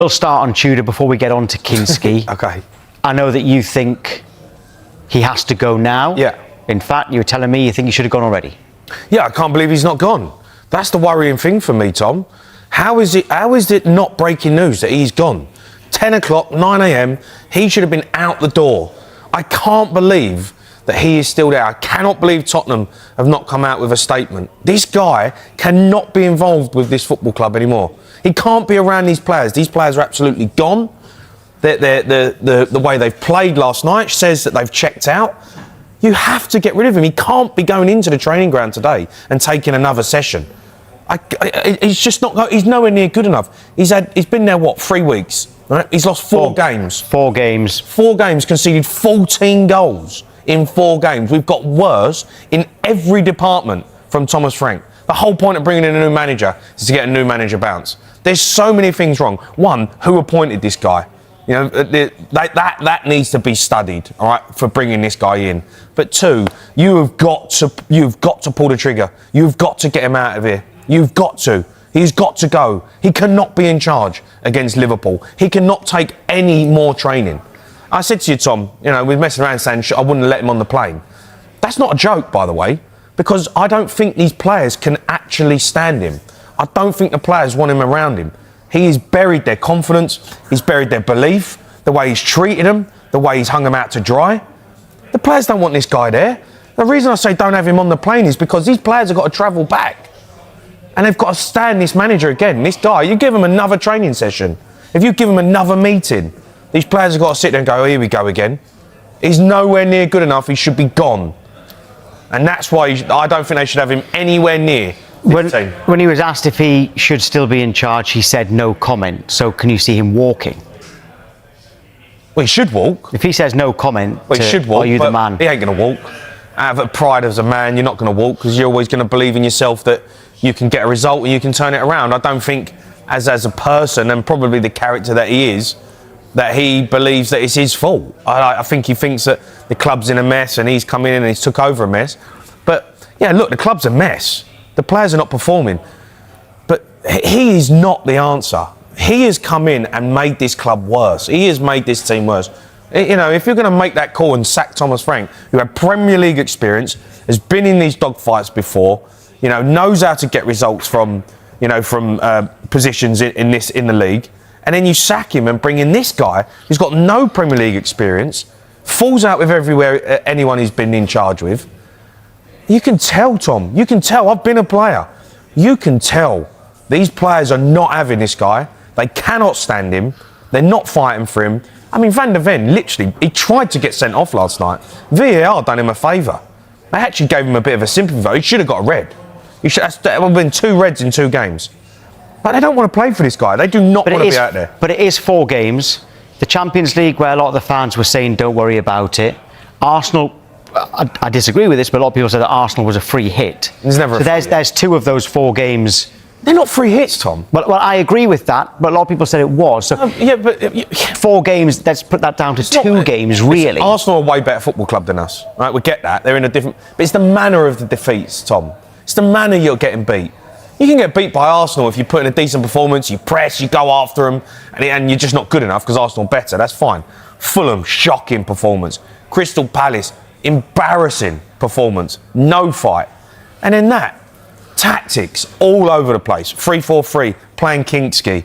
We'll start on Tudor before we get on to Kinski. Okay. I know that you think he has to go now. Yeah. In fact, you were telling me you think he should have gone already. Yeah, I can't believe he's not gone. That's the worrying thing for me, Tom. How is it not breaking news that he's gone? 10 o'clock, 9 a.m, he should have been out the door. I can't believe that he is still there. I cannot believe Tottenham have not come out with a statement. This guy cannot be involved with this football club anymore. He can't be around these players. These players are absolutely gone. The way they've played last night says that they've checked out. You have to get rid of him. He can't be going into the training ground today and taking another session. He's just not. He's nowhere near good enough. He's been there 3 weeks. Right? He's lost four games. 4 games. 4 games. Conceded 14 goals in 4 games. We've got worse in every department from Thomas Frank. The whole point of bringing in a new manager is to get a new manager bounce. There's so many things wrong. One, who appointed this guy? You know, that needs to be studied, all right, for bringing this guy in. But 2, you've got to pull the trigger. You've got to get him out of here. You've got to. He's got to go. He cannot be in charge against Liverpool. He cannot take any more training. I said to you, Tom, you know, we're messing around saying I wouldn't have let him on the plane. That's not a joke, by the way, because I don't think these players can actually stand him. I don't think the players want him around him. He's buried their confidence. He's buried their belief, the way he's treated them, the way he's hung them out to dry. The players don't want this guy there. The reason I say don't have him on the plane is because these players have got to travel back. And they've got to stand this manager again. This guy, you give him another training session. If you give him another meeting, these players have got to sit there and go, oh, here we go again. He's nowhere near good enough. He should be gone. And that's why I don't think they should have him anywhere near. When he was asked if he should still be in charge, he said no comment. So can you see him walking? Well, he should walk. If he says no comment, well, he should walk, are you the man? He ain't going to walk. Out of pride as a man, you're not going to walk because you're always going to believe in yourself that you can get a result and you can turn it around. I don't think, as a person and probably the character that he is, that he believes that it's his fault. I think he thinks that the club's in a mess and he's come in and he's took over a mess. But, yeah, look, the club's a mess. The players are not performing. But he is not the answer. He has come in and made this club worse. He has made this team worse. You know, if you're going to make that call and sack Thomas Frank, who had Premier League experience, has been in these dogfights before, you know, knows how to get results from positions in the league, and then you sack him and bring in this guy who's got no Premier League experience, falls out with anyone he's been in charge with. You can tell, Tom. You can tell. I've been a player. You can tell. These players are not having this guy. They cannot stand him. They're not fighting for him. I mean, Van der Ven, literally, he tried to get sent off last night. VAR done him a favour. They actually gave him a bit of a sympathy vote. He should have got a red. There would have been 2 reds in 2 games. But they don't want to play for this guy. They do not want to be out there. But it is 4 games. The Champions League, where a lot of the fans were saying, don't worry about it. Arsenal, I disagree with this, but a lot of people said that Arsenal was a free hit. There's 2 of those 4 games. They're not free hits, Tom. Well, I agree with that, but a lot of people said it was. So yeah, but 4 games. Let's put that down to 2 games, really. Arsenal are a way better football club than us, right? We get that. They're in a different. But it's the manner of the defeats, Tom. It's the manner you're getting beat. You can get beat by Arsenal if you put in a decent performance, you press, you go after them, and you're just not good enough because Arsenal are better. That's fine. Fulham, shocking performance. Crystal Palace, embarrassing performance. No fight. And then that. Tactics all over the place. 3-4-3, playing Kinski.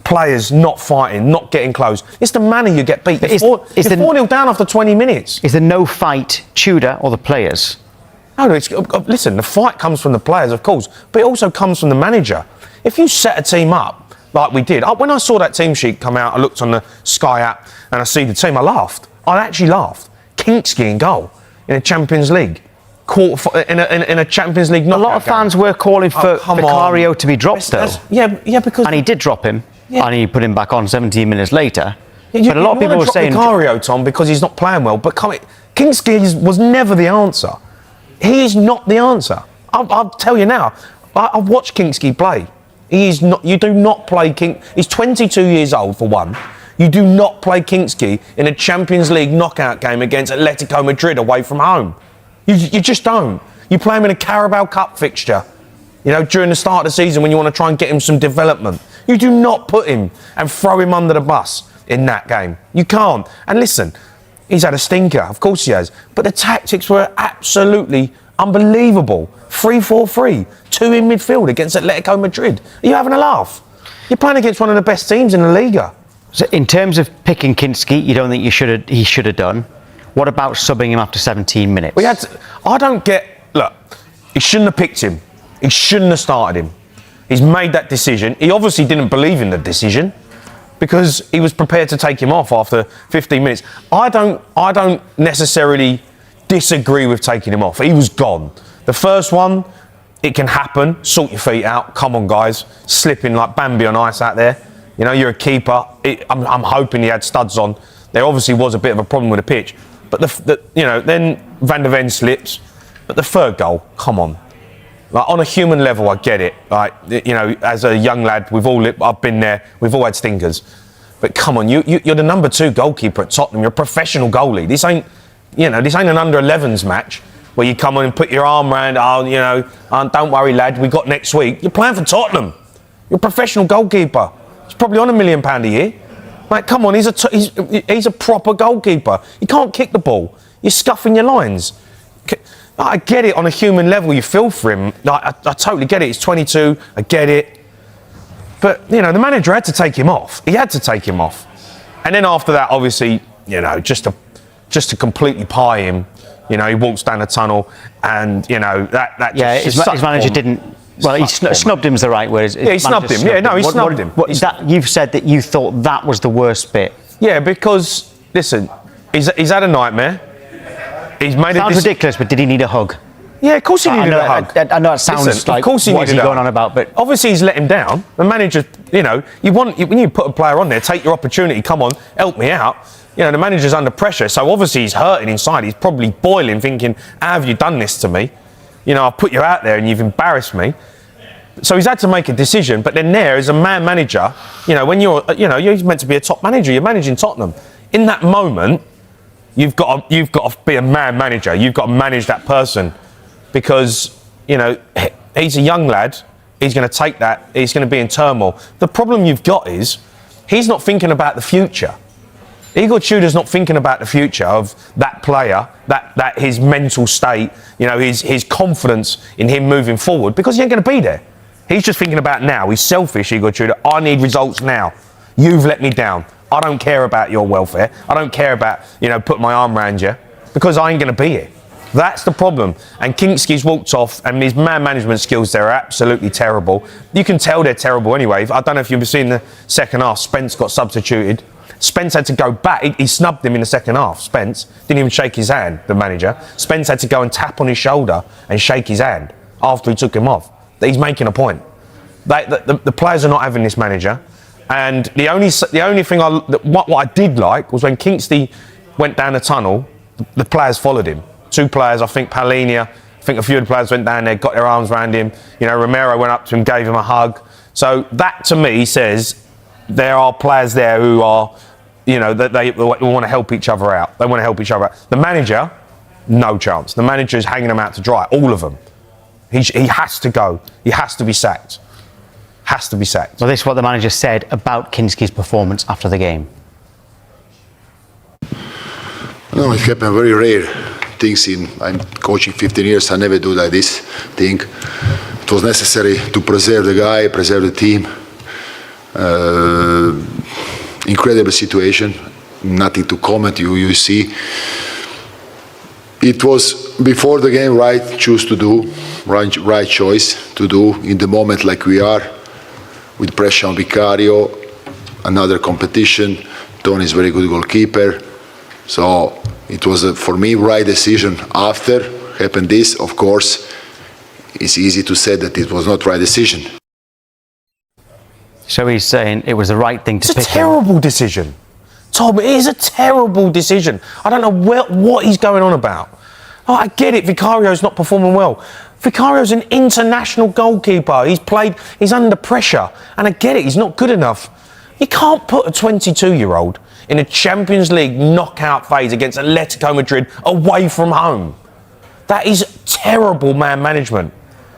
Players not fighting, not getting close. It's the manner you get beat. You're 4-0 down after 20 minutes. Is there no fight Tudor or the players? No, listen, the fight comes from the players, of course, but it also comes from the manager. If you set a team up like we did, when I saw that team sheet come out, I looked on the Sky app and I see the team, I laughed. I actually laughed. Kinski in goal in a Champions League. In a Champions League knockout. A lot of fans were calling for Vicario to be dropped, though. Yeah, because... And he did drop him, and he put him back on 17 minutes later. But a lot of people were saying... Vicario, Tom, because he's not playing well, but Kinski was never the answer. He is not the answer. I'll tell you now. I've watched Kinski play. He is not. You do not play King. He's 22 years old for one. You do not play Kinski in a Champions League knockout game against Atletico Madrid away from home. You just don't. You play him in a Carabao Cup fixture, you know, during the start of the season when you want to try and get him some development. You do not put him and throw him under the bus in that game. You can't. And listen, he's had a stinker. Of course he has. But the tactics were absolutely unbelievable. 3-4-3. 2 in midfield against Atletico Madrid. Are you having a laugh? You're playing against one of the best teams in the Liga. So in terms of picking Kinski, you don't think he should have done. What about subbing him after 17 minutes? I don't get... Look, he shouldn't have picked him. He shouldn't have started him. He's made that decision. He obviously didn't believe in the decision because he was prepared to take him off after 15 minutes. I don't necessarily disagree with taking him off. He was gone. The first one, it can happen. Sort your feet out. Come on, guys. Slipping like Bambi on ice out there. You know, you're a keeper. I'm hoping he had studs on. There obviously was a bit of a problem with the pitch. But, then Van der Ven slips. But the third goal, come on. Like, on a human level, I get it. Like, as a young lad, I've been there. We've all had stinkers. But come on, you're the number 2 goalkeeper at Tottenham. You're a professional goalie. This ain't an under-11s match where you come on and put your arm around, don't worry, lad, we got next week. You're playing for Tottenham. You're a professional goalkeeper. He's probably on £1 million a year. Like, come on, he's a proper goalkeeper. You can't kick the ball. You're scuffing your lines. I get it on a human level. You feel for him. Like, I totally get it. He's 22. I get it. But, the manager had to take him off. He had to take him off. And then after that, obviously, just to completely pie him, he walks down the tunnel and, that just... his manager didn't... Well, he snubbed him's the right word. Yeah, he snubbed him. He snubbed him. You've said that you thought that was the worst bit. Yeah, because, listen, he's had a nightmare. He's made Sounds ridiculous, but did he need a hug? Yeah, of course he needed a hug. I know it sounds like, of course he what's he going on about, but... Obviously he's let him down. The manager, when you put a player on there, take your opportunity, come on, help me out. The manager's under pressure, so obviously he's hurting inside. He's probably boiling, thinking, how have you done this to me? I've put you out there and you've embarrassed me. So he's had to make a decision, but then there, as a man manager, when you're meant to be a top manager, you're managing Tottenham. In that moment, you've got to be a man manager. You've got to manage that person because, he's a young lad. He's going to take that. He's going to be in turmoil. The problem you've got is he's not thinking about the future. Igor Tudor's not thinking about the future of that player, that his mental state, his confidence in him moving forward because he ain't going to be there. He's just thinking about now. He's selfish, Igor Tudor. I need results now. You've let me down. I don't care about your welfare. I don't care about, putting my arm around you because I ain't going to be here. That's the problem. And Kinski's walked off and his man management skills there are absolutely terrible. You can tell they're terrible anyway. I don't know if you've seen the second half. Spence got substituted. Spence had to go back. He snubbed him in the second half. Spence didn't even shake his hand, the manager. Spence had to go and tap on his shoulder and shake his hand after he took him off. He's making a point. The players are not having this manager. And the only thing what I did like was when Kingsley went down the tunnel, the players followed him. 2 players, I think Palhinha, I think a few of the players went down there, got their arms around him. Romero went up to him, gave him a hug. So that to me says there are players there who are, that they want to help each other out. They want to help each other out. The manager, no chance. The manager is hanging them out to dry, all of them. He has to go. He has to be sacked. Has to be sacked. Well, this is what the manager said about Kinski's performance after the game. No, it happened very rare things I'm coaching 15 years. I never do like this thing. It was necessary to preserve the guy, preserve the team. Incredible situation. Nothing to comment. You see. It was before the game right choice to do, right choice to do in the moment like we are, with pressure on Vicario, another competition. Tony is very good goalkeeper, so it was for me right decision. After happened this, of course, it's easy to say that it was not right decision. So he's saying it was the right thing to pick him. It's a terrible decision. Tom, it is a terrible decision. I don't know what he's going on about. Oh, I get it, Vicario's not performing well. Vicario's an international goalkeeper. He's under pressure. And I get it, he's not good enough. You can't put a 22-year-old in a Champions League knockout phase against Atletico Madrid away from home. That is terrible man management.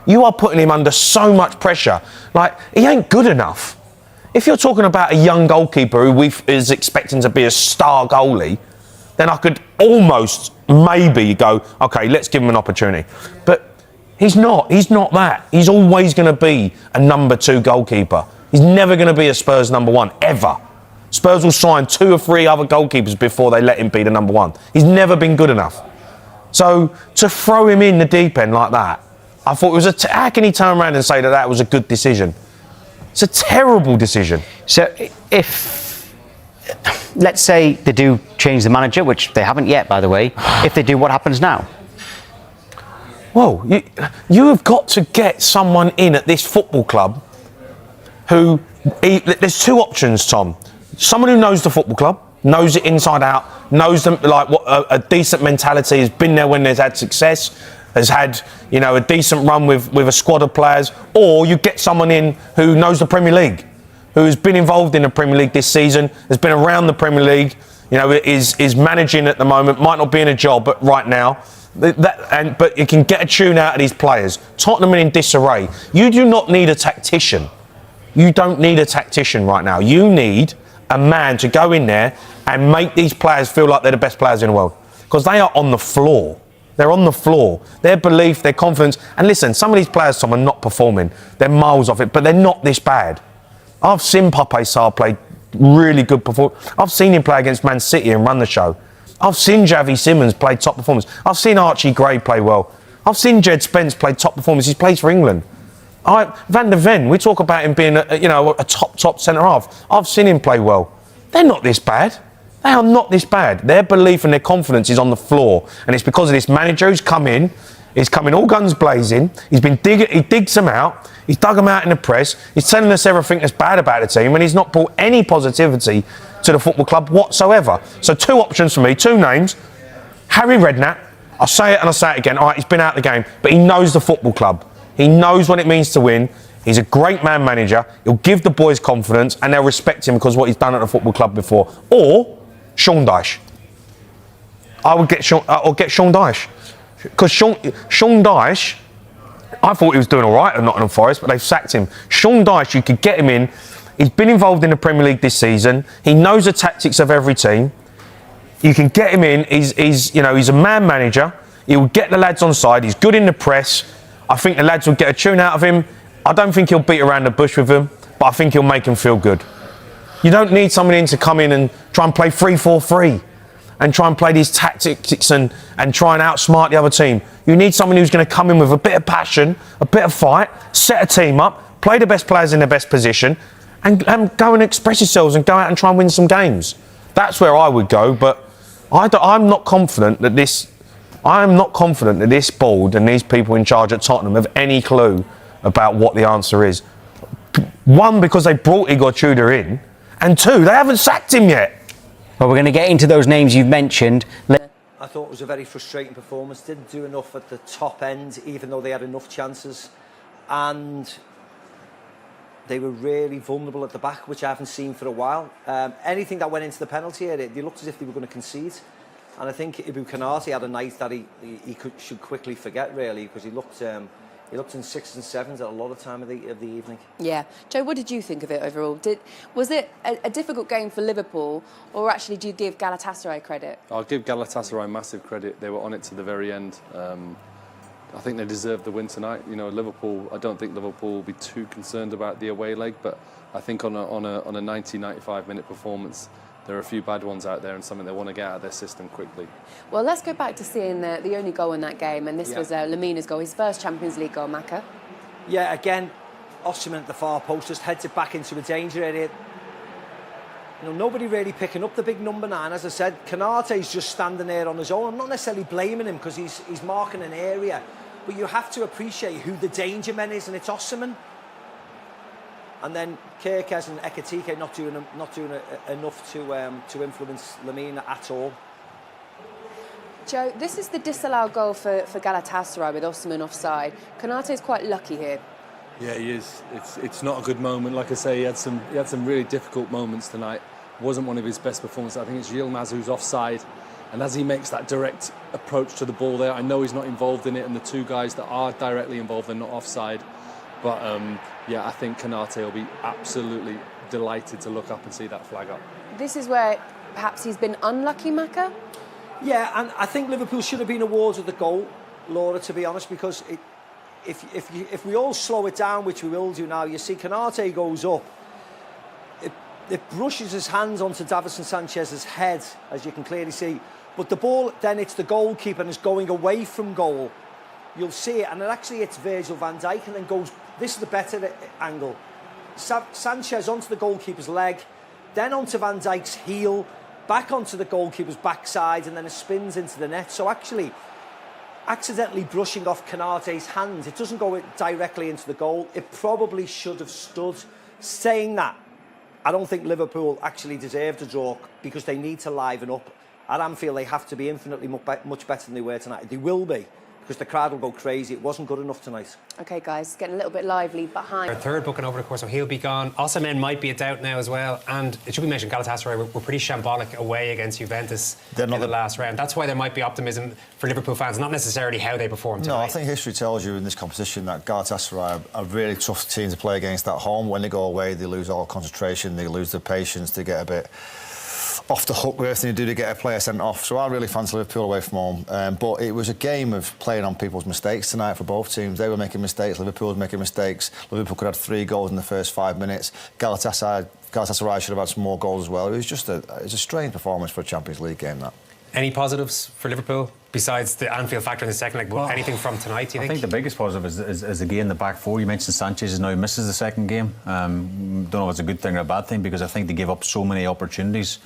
You are putting him under so much pressure. Like, he ain't good enough. If you're talking about a young goalkeeper who is expecting to be a star goalie, then I could almost maybe go, okay, let's give him an opportunity. But he's not that. He's always going to be a number 2 goalkeeper. He's never going to be a Spurs number 1, ever. Spurs will sign 2 or 3 other goalkeepers before they let him be the number 1. He's never been good enough. So to throw him in the deep end like that, I thought it was how can he turn around and say that was a good decision? It's a terrible decision. So if, let's say they do change the manager, which they haven't yet, by the way, if they do, what happens now? Well, you have got to get someone in at this football club who... There's 2 options, Tom. Someone who knows the football club, knows it inside out, knows them like what a decent mentality, has been there when there's had success, has had, you know, a decent run with a squad of players, or you get someone in who knows the Premier League, who has been involved in the Premier League this season, has been around the Premier League, you know, is managing at the moment, might not be in a job, but right now, but you can get a tune out of these players. Tottenham are in disarray. You do not need a tactician. You don't need a tactician right now. You need a man to go in there and make these players feel like they're the best players in the world. Because they are on the floor. They're on the floor. Their belief, their confidence. And listen, some of these players, Tom, are not performing. They're miles off it, but they're not this bad. I've seen Pape Sarr play really good performance. I've seen him play against Man City and run the show. I've seen Javi Simmons play top performance. I've seen Archie Gray play well. I've seen Jed Spence play top performance. He plays for England. Van der Ven, we talk about him being a top centre-half. I've seen him play well. They're not this bad. They are not this bad. Their belief and their confidence is on the floor. And it's because of this manager who's come in. He's coming all guns blazing. He digs them out. He's dug them out in the press. He's telling us everything that's bad about the team. And he's not brought any positivity to the football club whatsoever. So 2 options for me, 2 names. Harry Redknapp. I'll say it and I'll say it again. All right, he's been out of the game. But he knows the football club. He knows what it means to win. He's a great man manager. He'll give the boys confidence and they'll respect him because of what he's done at the football club before. Or Sean Dyche. I'll get Sean Dyche. Because Sean Dyche, I thought he was doing all right at Nottingham Forest, but they've sacked him. Sean Dyche, you could get him in. He's been involved in the Premier League this season. He knows the tactics of every team. You can get him in. He's a man manager. He will get the lads on side. He's good in the press. I think the lads will get a tune out of him. I don't think he'll beat around the bush with them, but I think he'll make them feel good. You don't need someone in to come in and try and play 3-4-3 and try and play these tactics and try and outsmart the other team. You need someone who's going to come in with a bit of passion, a bit of fight, set a team up, play the best players in their best position and go and express yourselves and go out and try and win some games. That's where I would go, but I'm not confident that this board and these people in charge at Tottenham have any clue about what the answer is. 1, because they brought Igor Todor in, and 2, they haven't sacked him yet. Well, we're going to get into those names you've mentioned. I thought it was a very frustrating performance. Didn't do enough at the top end, even though they had enough chances. And they were really vulnerable at the back, which I haven't seen for a while. Anything that went into the penalty area, they looked as if they were going to concede. And I think Ibu Konate had a night that he should quickly forget, really, because he looked in 6s and 7s at a lot of time of the evening. Yeah. Joe, what did you think of it overall? Was it a difficult game for Liverpool, or actually do you give Galatasaray credit? I'll give Galatasaray massive credit. They were on it to the very end. I think they deserved the win tonight. You know, Liverpool, I don't think Liverpool will be too concerned about the away leg, but I think on a 90, 95-minute performance, there are a few bad ones out there and something they want to get out of their system quickly. Well, let's go back to seeing the only goal in that game, and this was Lemina's goal, his first Champions League goal, Maka. Yeah, again, Osimhen at the far post just heads it back into a danger area. You know, nobody really picking up the big number 9. As I said, Konate's just standing there on his own. I'm not necessarily blaming him because he's marking an area, but you have to appreciate who the danger man is, and it's Osimhen. And then Kerkez and Ekitike not doing enough to influence Lemina at all. Joe, this is the disallowed goal for Galatasaray with Osimhen offside. Konate's quite lucky here. Yeah, he is. It's not a good moment. Like I say, he had some really difficult moments tonight. It wasn't one of his best performances. I think it's Yilmaz who's offside. And as he makes that direct approach to the ball there, I know he's not involved in it, and the 2 guys that are directly involved are not offside. But yeah, I think Konate will be absolutely delighted to look up and see that flag up. This is where perhaps he's been unlucky, Maka? Yeah, and I think Liverpool should have been awarded the goal, Laura, to be honest, because if we all slow it down, which we will do now, you see Konate goes up, it brushes his hands onto Davinson Sanchez's head, as you can clearly see, but the ball then hits the goalkeeper and is going away from goal. You'll see it, and it actually hits Virgil van Dijk and then goes, this is the better angle, Sanchez onto the goalkeeper's leg, then onto Van Dijk's heel, back onto the goalkeeper's backside, and then it spins into the net. So actually, accidentally brushing off Konate's hands, it doesn't go directly into the goal. It probably should have stood. Saying that, I don't think Liverpool actually deserved a draw because they need to liven up. At Anfield, they have to be infinitely much better than they were tonight. They will be, because the crowd will go crazy. It wasn't good enough tonight. OK, guys, getting a little bit lively behind. Our third booking over the course, so he'll be gone. Osimhen might be a doubt now as well. And it should be mentioned, Galatasaray were pretty shambolic away against Juventus in the last round. That's why there might be optimism for Liverpool fans, not necessarily how they performed tonight. No, I think history tells you in this competition that Galatasaray are a really tough team to play against at home. When they go away, they lose all concentration, they lose their patience, they get a bit off the hook worse than you do to get a player sent off. So I really fancy Liverpool away from home. But it was a game of playing on people's mistakes tonight for both teams. They were making mistakes, Liverpool was making mistakes. Liverpool could have 3 goals in the first 5 minutes. Galatasaray should have had some more goals as well. It was just a strange performance for a Champions League game, that. Any positives for Liverpool besides the Anfield factor in the second leg? Well, anything from tonight, do you think? I think the biggest positive is again the back four. You mentioned Sanchez now misses the second game. Don't know if it's a good thing or a bad thing, because I think they gave up so many opportunities.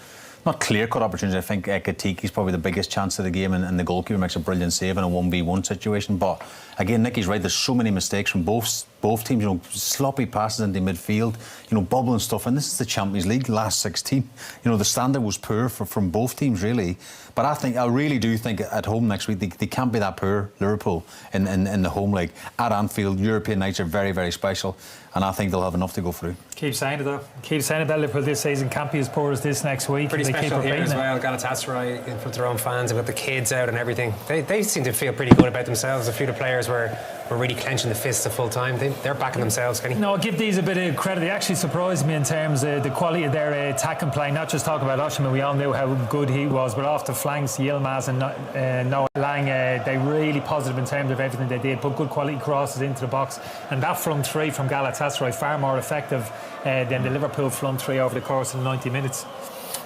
Not clear-cut opportunities. I think Ekatiki's probably the biggest chance of the game, and the goalkeeper makes a brilliant save in a 1v1 situation. But again, Nicky's right. There's so many mistakes from both teams. You know, sloppy passes into midfield. You know, bubbling stuff. And this is the Champions League last 16. You know, the standard was poor from both teams really. But I really do think at home next week they can't be that poor, Liverpool, in the home leg at Anfield. European nights are very, very special, and I think they'll have enough to go through. Keep saying it though. Keep saying it that Liverpool this season can't be as poor as this next week. Pretty special here as well. Galatasaray in front of their own fans. They've got the kids out and everything. They seem to feel pretty good about themselves. A few of the players were really clenching the fists at full time. They're backing themselves, Kenny. No, I'll give these a bit of credit. They actually surprised me in terms of the quality of their attack and play. Not just talk about Osimhen, we all knew how good he was, but off the flanks, Yilmaz and Noah Lang, they really positive in terms of everything they did. Put good quality crosses into the box, and that front three from Galatasaray far more effective than the Liverpool front three over the course of 90 minutes.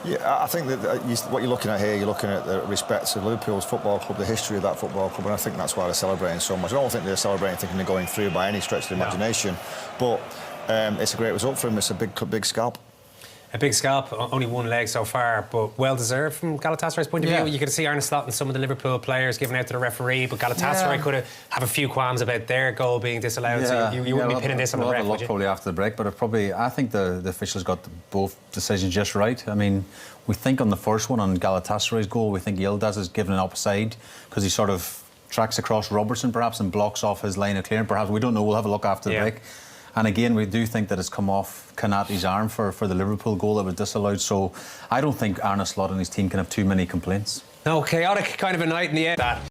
Yeah, I think that what you're looking at here, you're looking at the respect of Liverpool's football club, the history of that football club, and I think that's why they're celebrating so much. I don't think they're celebrating thinking they're going through by any stretch of the imagination, but it's a great result for them. It's a big scalp. A big scalp, only one leg so far, but well deserved from Galatasaray's point of view. You could see Arne Slot and some of the Liverpool players giving out to the referee, but Galatasaray could have a few qualms about their goal being disallowed. So you wouldn't be pinning this on the ref, would you? Probably after the break, but I think the officials got both decisions just right. I mean, we think on the first one, on Galatasaray's goal, we think Yilmaz is given an offside because he sort of tracks across Robertson perhaps and blocks off his line of clearance. Perhaps, we don't know. We'll have a look after the break. And again, we do think that it's come off Konate's arm for the Liverpool goal that was disallowed. So I don't think Arne Slot and his team can have too many complaints. No, chaotic kind of a night in the end.